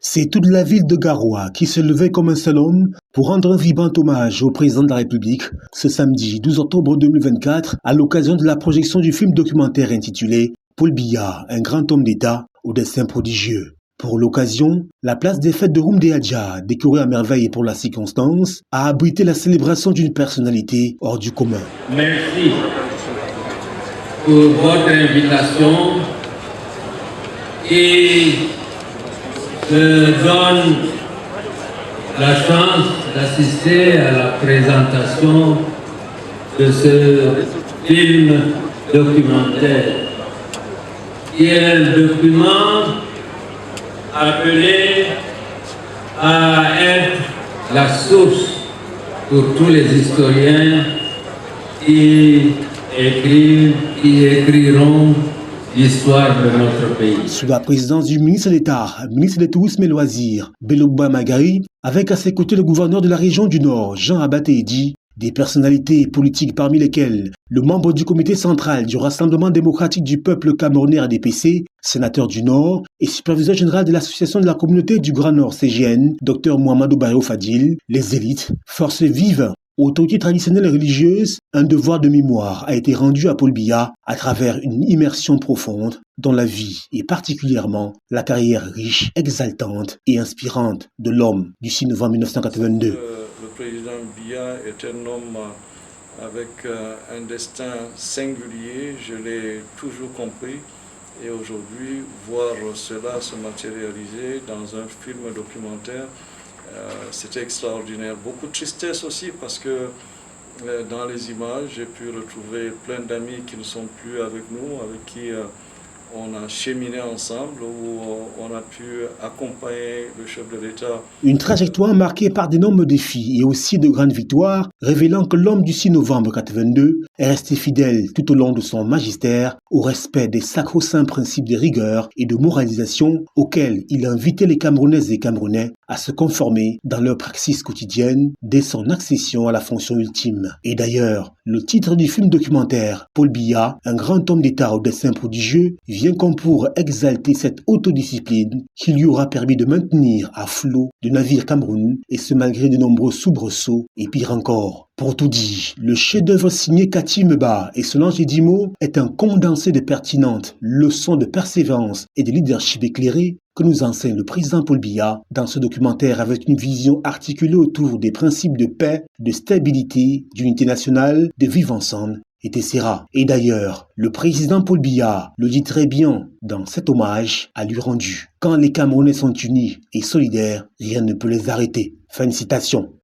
C'est toute la ville de Garoua qui se levait comme un seul homme pour rendre un vibrant hommage au président de la République ce samedi 12 octobre 2024 à l'occasion de la projection du film documentaire intitulé Paul Biya, un grand homme d'État au destin prodigieux. Pour l'occasion, la place des fêtes de Houndé Adja, décorée à merveille et pour la circonstance, a abrité la célébration d'une personnalité hors du commun. Merci pour votre invitation et me donne la chance d'assister à la présentation de ce film documentaire, qui est un document appelé à être la source pour tous les historiens qui écrivent, qui écriront l'histoire de notre pays. Sous la présidence du ministre d'État, ministre des Tourismes et Loisirs, Belogba Magari, avec à ses côtés le gouverneur de la région du Nord, Jean Abaté-Edi, des personnalités politiques parmi lesquelles le membre du comité central du Rassemblement démocratique du peuple camerounais RDPC, sénateur du Nord et superviseur général de l'association de la communauté du Grand Nord CGN, Dr Mohamedou Bayo Fadil, les élites, forces vives, autorités traditionnelles et religieuses, un devoir de mémoire a été rendu à Paul Biya à travers une immersion profonde dans la vie et particulièrement la carrière riche, exaltante et inspirante de l'homme du 6 novembre 1982. Le président Biya est un homme avec un destin singulier, je l'ai toujours compris, et aujourd'hui voir cela se matérialiser dans un film documentaire, c'était extraordinaire. Beaucoup de tristesse aussi parce que dans les images, j'ai pu retrouver plein d'amis qui ne sont plus avec nous, avec qui on a cheminé ensemble, où on a pu accompagner le chef de l'État. Une trajectoire marquée par d'énormes défis et aussi de grandes victoires, révélant que l'homme du 6 novembre 82 est resté fidèle tout au long de son magistère au respect des sacro-saints principes de rigueur et de moralisation auxquels il invitait les Camerounaises et Camerounais à se conformer dans leur praxis quotidienne dès son accession à la fonction ultime. Et d'ailleurs, le titre du film documentaire, Paul Biya, un grand homme d'État au destin prodigieux, vient comme pour exalter cette autodiscipline qui lui aura permis de maintenir à flot le navire Cameroun, et ce malgré de nombreux soubresauts et pire encore. Pour tout dire, le chef-d'œuvre signé Kati Meba et Solange Edimo est un condensé de pertinentes leçons de persévérance et de leadership éclairé que nous enseigne le président Paul Biya dans ce documentaire avec une vision articulée autour des principes de paix, de stabilité, d'unité nationale, de vivre ensemble, etc. Et d'ailleurs, le président Paul Biya le dit très bien dans cet hommage à lui rendu. Quand les Camerounais sont unis et solidaires, rien ne peut les arrêter. Fin de citation.